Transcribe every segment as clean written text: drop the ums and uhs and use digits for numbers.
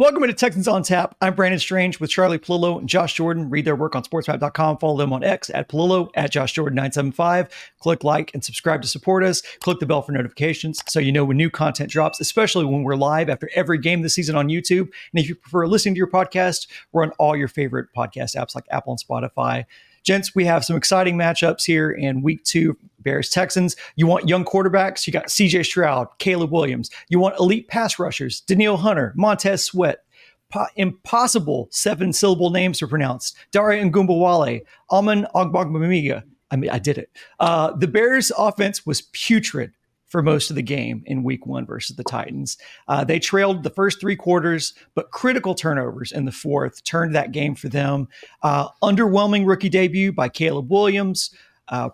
Welcome to Texans on Tap. I'm Brandon Strange with Charlie Palillo and Josh Jordan. Read their work on sportsmap.com. Follow them on X at Palillo, at Josh Jordan 975. Click like and subscribe to support us. Click the bell for notifications so you know when new content drops, especially when we're live after every game this season on YouTube. And if you prefer listening to your podcast, we're on all your favorite podcast apps like Apple and Spotify. Gents, we have some exciting matchups here in week 2. Bears-Texans. You want young quarterbacks? You got CJ Stroud, Caleb Williams. You want elite pass rushers? Danielle Hunter, Montez Sweat. Impossible 7-syllable names to pronounce. Dare Ngumbawale, Aman Ogbongbemiga. I did it. The Bears' offense was putrid for most of the game in week 1 versus the Titans. They trailed the first 3 quarters, but critical turnovers in the fourth turned that game for them. Underwhelming rookie debut by Caleb Williams.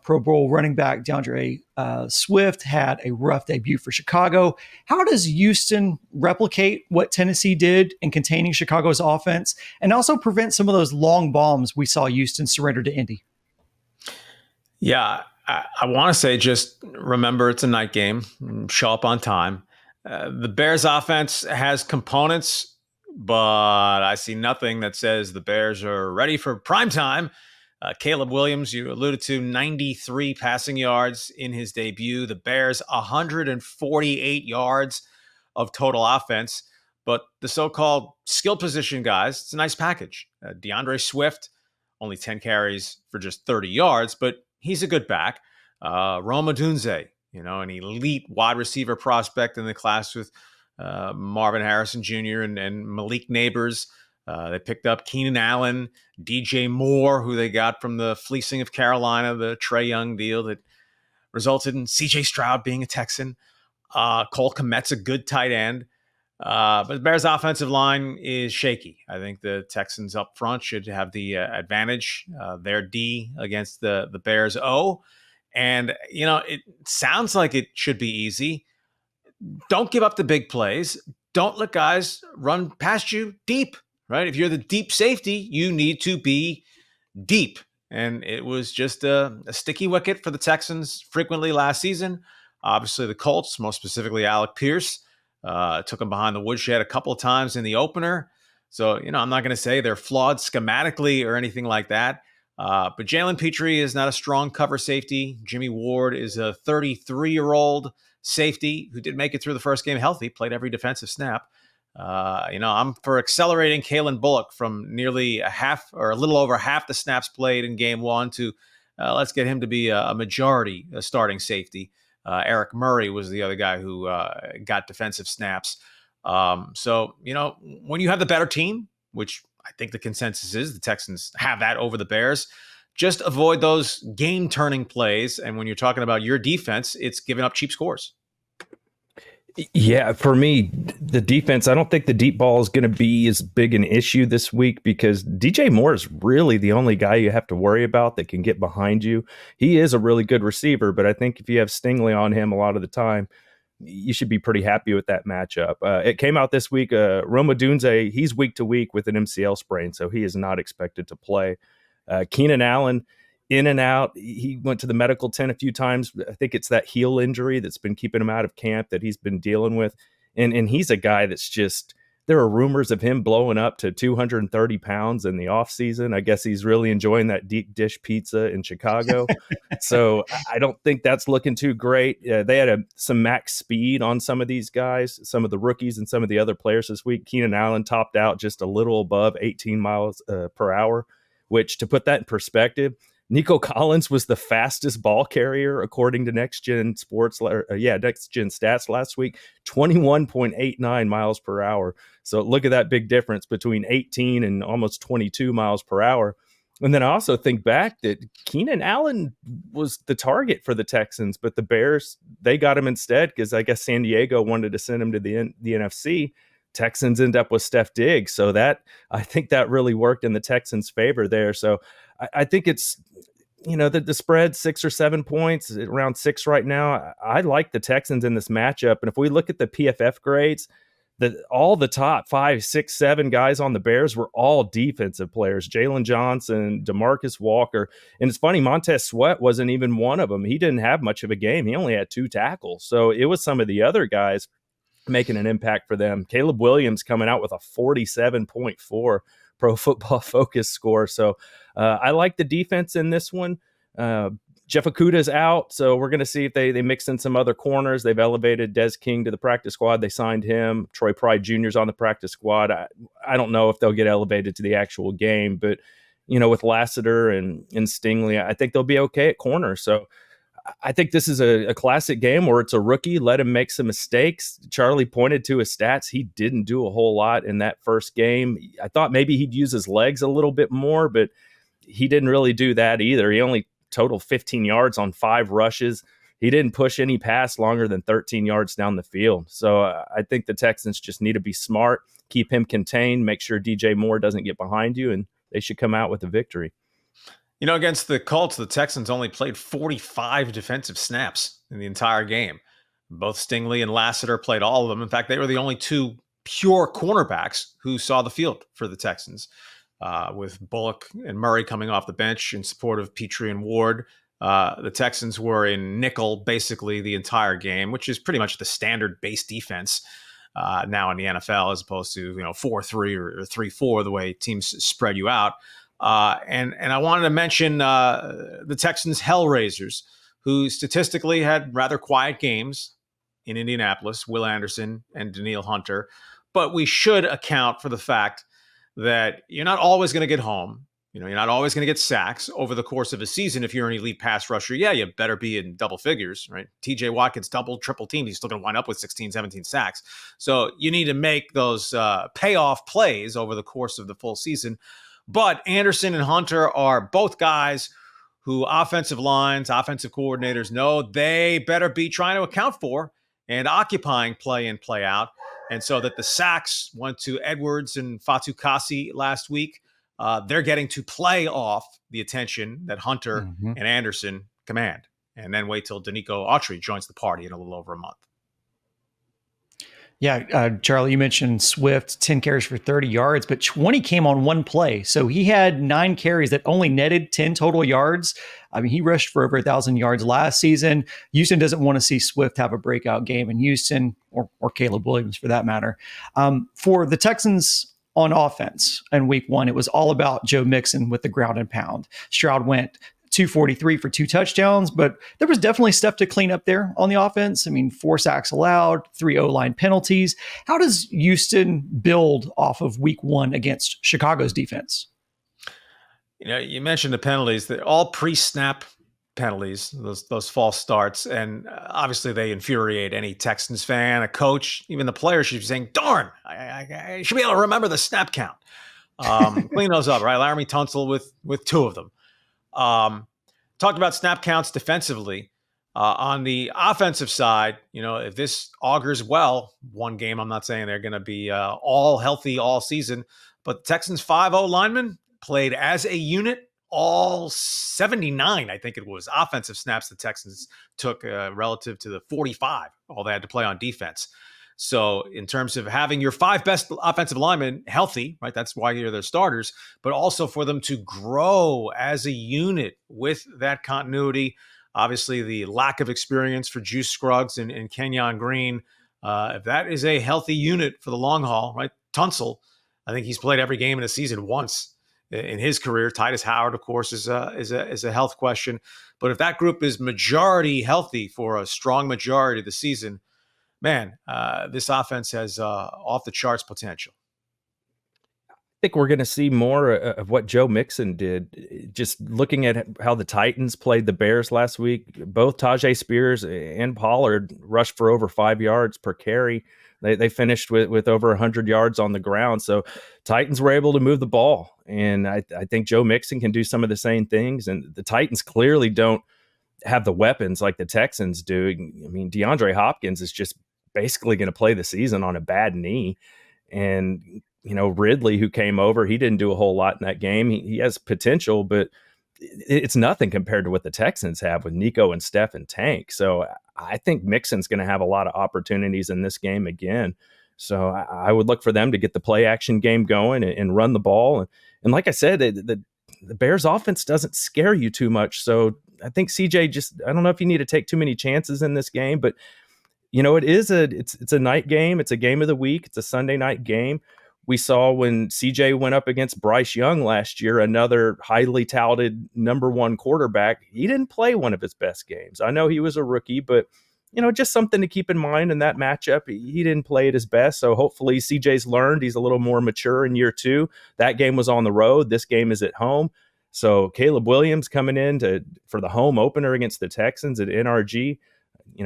Pro Bowl running back DeAndre Swift had a rough debut for Chicago. How does Houston replicate what Tennessee did in containing Chicago's offense and also prevent some of those long bombs we saw Houston surrender to Indy? Yeah, I want to say just remember it's a night game. Show up on time. The Bears offense has components, but I see nothing that says the Bears are ready for prime time. Caleb Williams, you alluded to, 93 passing yards in his debut. The Bears, 148 yards of total offense. But the so-called skill position guys, it's a nice package. DeAndre Swift, only 10 carries for just 30 yards, but he's a good back. Rome Odunze, an elite wide receiver prospect in the class with Marvin Harrison Jr. and Malik Neighbors. They picked up Keenan Allen, DJ Moore, who they got from the fleecing of Carolina, the Trae Young deal that resulted in CJ Stroud being a Texan. Cole Kmet's a good tight end. But the Bears' offensive line is shaky. I think the Texans up front should have the advantage. Their D against the Bears' O. And, it sounds like it should be easy. Don't give up the big plays. Don't let guys run past you deep. Right? If you're the deep safety, you need to be deep. And it was just a sticky wicket for the Texans frequently last season. Obviously, the Colts, most specifically Alec Pierce, took them behind the woodshed a couple of times in the opener. So, I'm not going to say they're flawed schematically or anything like that. But Jalen Petrie is not a strong cover safety. Jimmy Ward is a 33-year-old safety who did make it through the first game healthy, played every defensive snap. I'm for accelerating Kalen Bullock from nearly a half or a little over half the snaps played in game 1 to let's get him to be a majority starting safety. Eric Murray was the other guy who got defensive snaps. So, when you have the better team, which I think the consensus is the Texans have that over the Bears, just avoid those game-turning plays. And when you're talking about your defense, it's giving up cheap scores. Yeah, for me, the defense, I don't think the deep ball is going to be as big an issue this week because DJ Moore is really the only guy you have to worry about that can get behind you. He is a really good receiver, but I think if you have Stingley on him a lot of the time, you should be pretty happy with that matchup. It came out this week. Rome Odunze, he's week to week with an MCL sprain, so he is not expected to play. Keenan Allen, in and out. He went to the medical tent a few times. I think it's that heel injury that's been keeping him out of camp that he's been dealing with. And he's a guy that's just, there are rumors of him blowing up to 230 pounds in the offseason. I guess he's really enjoying that deep dish pizza in Chicago. So I don't think that's looking too great. They had some max speed on some of these guys, some of the rookies and some of the other players this week. Keenan Allen topped out just a little above 18 miles per hour, which, to put that in perspective, Nico Collins was the fastest ball carrier according to Next Gen Stats last week, 21.89 miles per hour. So look at that big difference between 18 and almost 22 miles per hour. And then I also think back that Keenan Allen was the target for the Texans, but the Bears, they got him instead because I guess San Diego wanted to send him to the NFC. Texans end up with Steph Diggs. So I think that really worked in the Texans' favor there. So I think it's, the spread 6 or 7 points, around 6 right now. I like the Texans in this matchup. And if we look at the PFF grades, all the top 5, 6, 7 guys on the Bears were all defensive players. Jalen Johnson, DeMarcus Walker. And it's funny, Montez Sweat wasn't even one of them. He didn't have much of a game. He only had 2 tackles. So it was some of the other guys. making an impact for them. Caleb Williams coming out with a 47.4 Pro Football Focus score. So I like the defense in this one. Jeff Okudah's out, so we're going to see if they mix in some other corners. They've elevated Des King to the practice squad. They signed him. Troy Pride Jr.'s on the practice squad. I don't know if they'll get elevated to the actual game, but with Lassiter and Stingley, I think they'll be okay at corner. So I think this is a classic game where it's a rookie. Let him make some mistakes. Charlie pointed to his stats. He didn't do a whole lot in that first game. I thought maybe he'd use his legs a little bit more, but he didn't really do that either. He only totaled 15 yards on 5 rushes. He didn't push any pass longer than 13 yards down the field. So I think the Texans just need to be smart, keep him contained, make sure DJ Moore doesn't get behind you, and they should come out with a victory. Against the Colts, the Texans only played 45 defensive snaps in the entire game. Both Stingley and Lassiter played all of them. In fact, they were the only 2 pure cornerbacks who saw the field for the Texans, with Bullock and Murray coming off the bench in support of Petrie and Ward. The Texans were in nickel basically the entire game, which is pretty much the standard base defense now in the NFL, as opposed to 4-3 or 3-4, the way teams spread you out. And I wanted to mention the Texans Hellraisers, who statistically had rather quiet games in Indianapolis, Will Anderson and Danielle Hunter. But we should account for the fact that you're not always going to get home. You're not always going to get sacks over the course of a season. If you're an elite pass rusher, you better be in double figures, right? TJ Watt gets double, triple teamed. He's still going to wind up with 16, 17 sacks. So you need to make those payoff plays over the course of the full season. But Anderson and Hunter are both guys who offensive lines, offensive coordinators know they better be trying to account for and occupying play in, play out. And so that the sacks went to Edwards and Fatukasi last week. They're getting to play off the attention that Hunter and Anderson command. And then wait till Danico Autry joins the party in a little over a month. Yeah, Charlie, you mentioned Swift, 10 carries for 30 yards, but 20 came on one play. So he had 9 carries that only netted 10 total yards. I mean, he rushed for over 1,000 yards last season. Houston doesn't want to see Swift have a breakout game in Houston, or Caleb Williams for that matter. For the Texans on offense in week 1, it was all about Joe Mixon with the ground and pound. Stroud went 243 for 2 touchdowns, but there was definitely stuff to clean up there on the offense. I mean, 4 sacks allowed, 3 O-line penalties. How does Houston build off of week 1 against Chicago's defense? You mentioned the penalties. They're all pre-snap penalties, those false starts. And obviously they infuriate any Texans fan, a coach, even the players should be saying, darn, I should be able to remember the snap count. Clean those up, right? Laramie Tunsil with 2 of them. Talked about snap counts defensively. On the offensive side, if this augurs well, one game, I'm not saying they're going to be all healthy all season, but the Texans 5-0 linemen played as a unit, all 79, I think it was, offensive snaps the Texans took relative to the 45, all they had to play on defense. So in terms of having your 5 best offensive linemen healthy, right, that's why you're their starters, but also for them to grow as a unit with that continuity. Obviously, the lack of experience for Juice Scruggs and Kenyon Green, if that is a healthy unit for the long haul, right? Tunsil, I think he's played every game in a season once in his career. Titus Howard, of course, is a health question. But if that group is majority healthy for a strong majority of the season, man, this offense has off the charts potential. I think we're going to see more of what Joe Mixon did. Just looking at how the Titans played the Bears last week, both Tajay Spears and Pollard rushed for over 5 yards per carry. They finished with over 100 yards on the ground. So Titans were able to move the ball. And I think Joe Mixon can do some of the same things. And the Titans clearly don't have the weapons like the Texans do. I mean, DeAndre Hopkins is just basically going to play the season on a bad knee. And Ridley, who came over, he didn't do a whole lot in that game. He has potential, but it's nothing compared to what the Texans have with Nico and Steph and Tank. So I think Mixon's going to have a lot of opportunities in this game again. So I would look for them to get the play action game going and run the ball. And like I said, the Bears offense doesn't scare you too much. So I think CJ I don't know if you need to take too many chances in this game, but it's a night game. It's a game of the week. It's a Sunday night game. We saw when CJ went up against Bryce Young last year, another highly touted number one quarterback. He didn't play one of his best games. I know he was a rookie, but just something to keep in mind in that matchup. He didn't play at his best. So hopefully CJ's learned. He's a little more mature in year two. That game was on the road. This game is at home. So Caleb Williams coming in for the home opener against the Texans at NRG.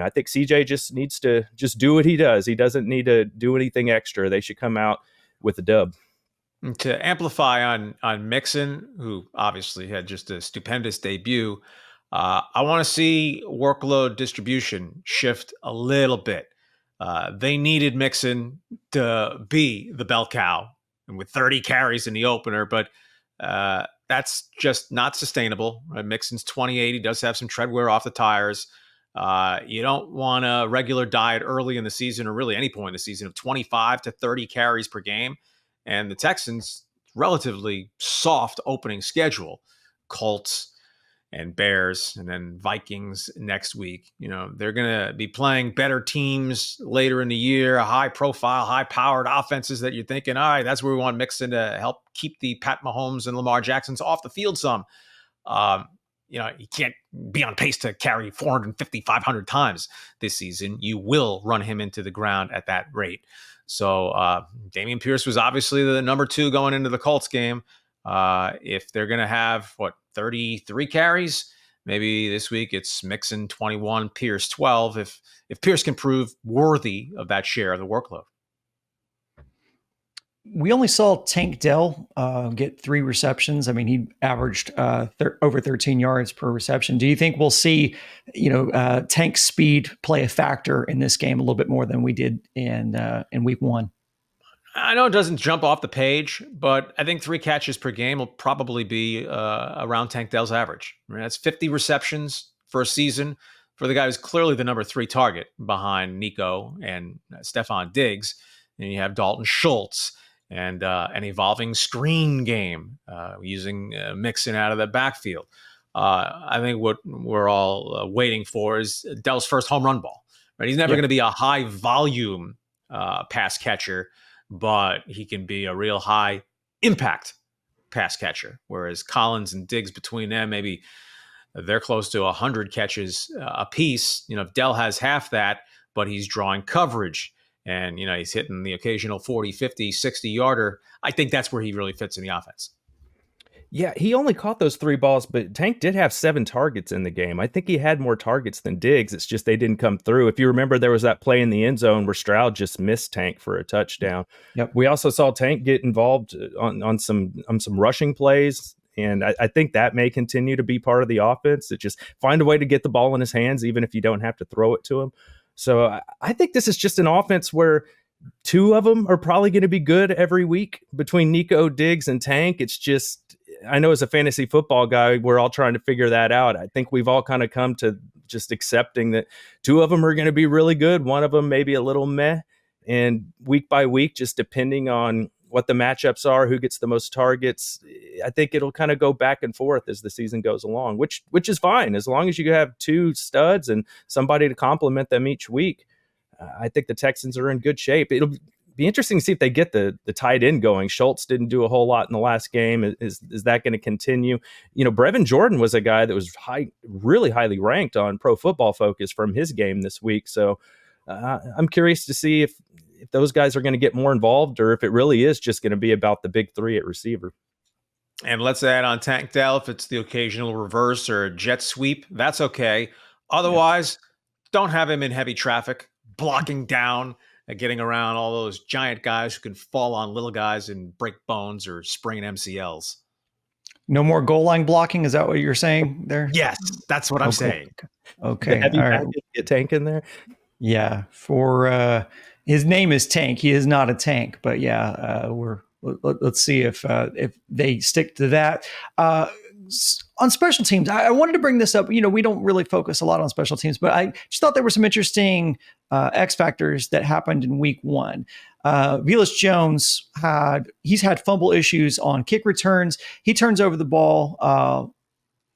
I think CJ just needs to just do what he does. He doesn't need to do anything extra. They should come out with a dub. To amplify on Mixon, who obviously had just a stupendous debut, I want to see workload distribution shift a little bit. They needed Mixon to be the bell cow and with 30 carries in the opener, but that's just not sustainable. Right? Mixon's 28. He does have some tread wear off the tires. You don't want a regular diet early in the season, or really any point in the season, of 25 to 30 carries per game. And the Texans, relatively soft opening schedule, Colts and Bears, and then Vikings next week. They're going to be playing better teams later in the year, high profile, high powered offenses that you're thinking, all right, that's where we want Mixon to help keep the Pat Mahomes and Lamar Jacksons off the field some. He can't be on pace to carry 450, 500 times this season. You will run him into the ground at that rate. So Dameon Pierce was obviously the number two going into the Colts game. If they're going to have, 33 carries, maybe this week it's Mixon 21, Pierce 12, if Pierce can prove worthy of that share of the workload. We only saw Tank Dell get 3 receptions. I mean, he averaged over 13 yards per reception. Do you think we'll see, Tank's speed play a factor in this game a little bit more than we did in week one? I know it doesn't jump off the page, but I think 3 catches per game will probably be around Tank Dell's average. I mean, that's 50 receptions for a season for the guy who's clearly the number 3 target behind Nico and Stephon Diggs. And you have Dalton Schultz and an evolving screen game using Mixon out of the backfield. I think what we're all waiting for is Dell's first home run ball. Right? He's never going to be a high volume pass catcher, but he can be a real high impact pass catcher. Whereas Collins and Diggs, between them, maybe they're close to 100 catches apiece. If Dell has half that, but he's drawing coverage, and, he's hitting the occasional 40, 50, 60 yarder, I think that's where he really fits in the offense. Yeah, he only caught those 3 balls, but Tank did have 7 targets in the game. I think he had more targets than Diggs. It's just they didn't come through. If you remember, there was that play in the end zone where Stroud just missed Tank for a touchdown. Yep. We also saw Tank get involved on some rushing plays, and I think that may continue to be part of the offense. To just find a way to get the ball in his hands, even if you don't have to throw it to him. So I think this is just an offense where 2 of them are probably going to be good every week between Nico, Diggs, and Tank. It's just, I know as a fantasy football guy, we're all trying to figure that out. I think we've all kind of come to just accepting that 2 of them are going to be really good. One of them maybe a little meh. And week by week, just depending on what the matchups are, who gets the most targets, I think it'll kind of go back and forth as the season goes along, which is fine. As long as you have 2 studs and somebody to complement them each week, I think the Texans are in good shape. It'll be interesting to see if they get the tight end going. Schultz didn't do a whole lot in the last game. Is that going to continue? Brevin Jordan was a guy that was really highly ranked on Pro Football Focus from his game this week. So I'm curious to see if those guys are going to get more involved, or if it really is just going to be about the big 3 at receiver. And let's add on Tank Dell, if it's the occasional reverse or a jet sweep, that's okay. Otherwise, don't have him in heavy traffic, blocking down and getting around all those giant guys who can fall on little guys and break bones or sprain MCLs. No more goal line blocking. Is that what you're saying there? Yes, that's what I'm saying. Okay. All right. Get Tank in there. Yeah. For his name is Tank. He is not a tank, but let's see if they stick to that. On special teams, I wanted to bring this up. We don't really focus a lot on special teams, but I just thought there were some interesting X factors that happened in week one. Velus Jones he's had fumble issues on kick returns. He turns over the ball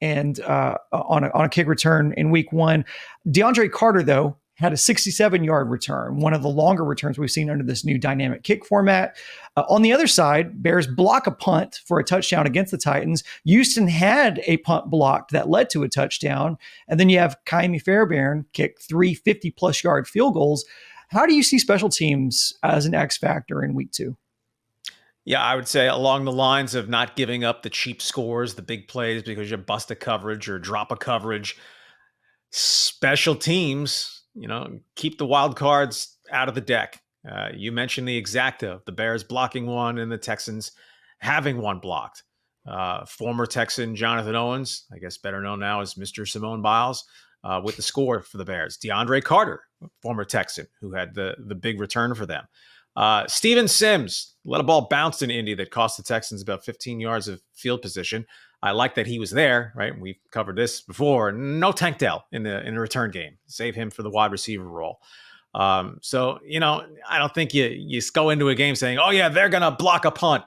and on a kick return in week one. DeAndre Carter, though, had a 67-yard return, one of the longer returns we've seen under this new dynamic kick format. On the other side, Bears block a punt for a touchdown against the Titans. Houston had a punt blocked that led to a touchdown. And then you have Kaimi Fairbairn kick 3 50-plus yard field goals. How do you see special teams as an X factor in week 2? Yeah, I would say along the lines of not giving up the cheap scores, the big plays because you bust a coverage or drop a coverage. Special teams, keep the wild cards out of the deck. You mentioned the exacta, the Bears blocking one and the Texans having one blocked. Former Texan Jonathan Owens, I guess better known now as Mr. Simone Biles, with the score for the Bears. DeAndre Carter, former Texan, who had the big return for them. Steven Sims let a ball bounce in Indy that cost the Texans about 15 yards of field position. I like that he was there, right? We've covered this before. No Tank Dell in the return game. Save him for the wide receiver role. So, I don't think you go into a game saying, oh, yeah, they're going to block a punt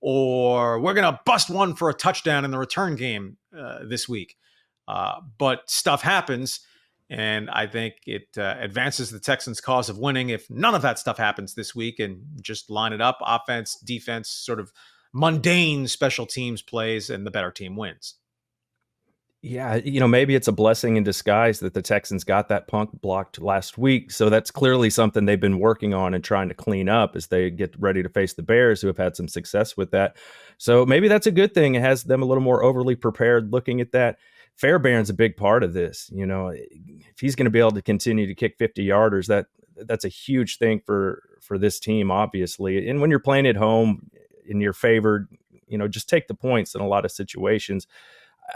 or we're going to bust one for a touchdown in the return game this week. But stuff happens, and I think it advances the Texans' cause of winning if none of that stuff happens this week and just line it up, offense, defense, sort of mundane special teams plays, and the better team wins. Yeah, maybe it's a blessing in disguise that the Texans got that punt blocked last week. So that's clearly something they've been working on and trying to clean up as they get ready to face the Bears, who have had some success with that. So maybe that's a good thing. It has them a little more overly prepared looking at that. Fairbairn's a big part of this. If he's going to be able to continue to kick 50-yarders, that's a huge thing for this team, obviously. And when you're playing at home and you're favored, just take the points in a lot of situations.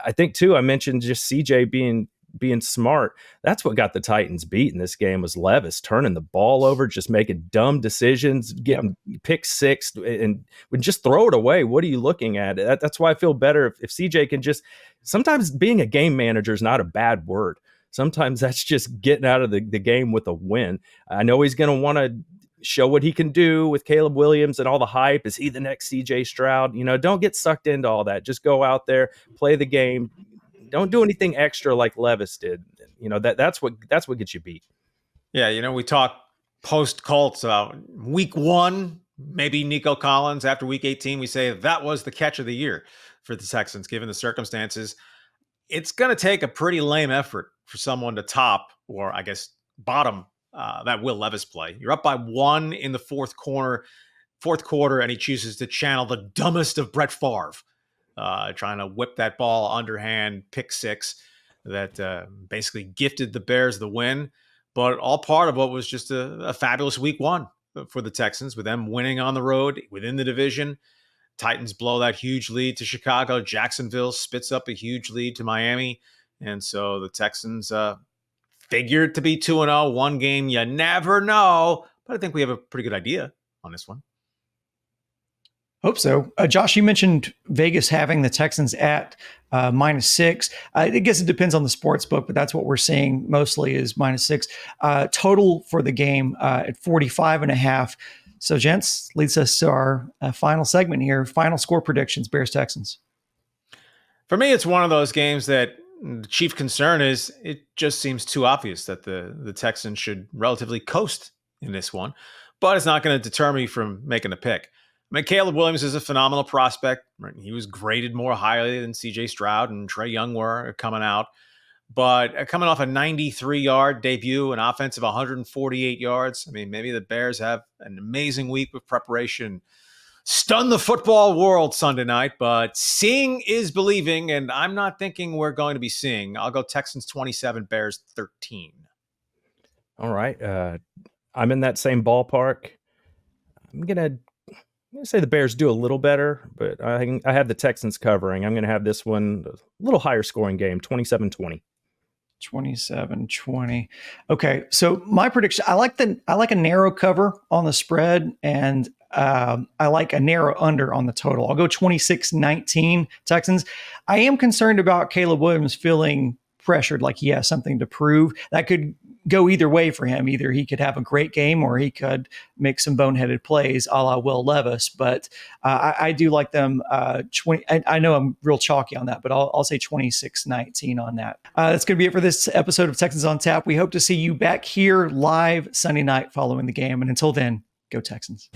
I think too, I mentioned just CJ being smart. That's what got the Titans beat in this game was Levis turning the ball over, just making dumb decisions, getting pick six, and when just throw it away. What are you looking at? That's why I feel better if CJ can just. Sometimes being a game manager is not a bad word. Sometimes that's just getting out of the game with a win. I know he's going to want to show what he can do with Caleb Williams and all the hype. Is he the next CJ Stroud? Don't get sucked into all that. Just go out there, play the game. Don't do anything extra like Levis did. That's what gets you beat. Yeah, we talk post Colts about week 1, maybe Nico Collins. After week 18, we say that was the catch of the year for the Texans, given the circumstances. It's going to take a pretty lame effort for someone to top, or I guess bottom, that Will Levis play. You're up by 1 in the fourth quarter, and he chooses to channel the dumbest of Brett Favre, trying to whip that ball underhand, pick 6 that basically gifted the Bears the win. But all part of what was just a fabulous week 1 for the Texans, with them winning on the road within the division. Titans blow that huge lead to Chicago. Jacksonville spits up a huge lead to Miami. And so the Texans figured to be 2-0. One game, you never know. But I think we have a pretty good idea on this one. Hope so. Josh, you mentioned Vegas having the Texans at -6. I guess it depends on the sports book, but that's what we're seeing mostly is -6. Total for the game at 45.5. So, gents, leads us to our final segment here. Final score predictions, Bears-Texans. For me, it's one of those games that the chief concern is it just seems too obvious that the Texans should relatively coast in this one. But it's not going to deter me from making a pick. Caleb Williams is a phenomenal prospect. Right? He was graded more highly than CJ Stroud and Trey Young were coming out. But coming off a 93-yard debut, an offense of 148 yards, maybe the Bears have an amazing week of preparation. Stun the football world Sunday night, but seeing is believing, and I'm not thinking we're going to be seeing. I'll go Texans 27, Bears 13. All right. I'm in that same ballpark. I'm going to say the Bears do a little better, but I have the Texans covering. I'm going to have this one a little higher scoring game, 27-20. 27-20. Okay, so my prediction, I like a narrow cover on the spread, and I like a narrow under on the total. I'll go 26-19 Texans. I am concerned about Caleb Williams feeling pressured, like he has something to prove. That could go either way for him. Either he could have a great game or he could make some boneheaded plays a la Will Levis. But I do like them 20. I know I'm real chalky on that, but I'll say 26-19 on that. That's going to be it for this episode of Texans on Tap. We hope to see you back here live Sunday night following the game. And until then, go Texans.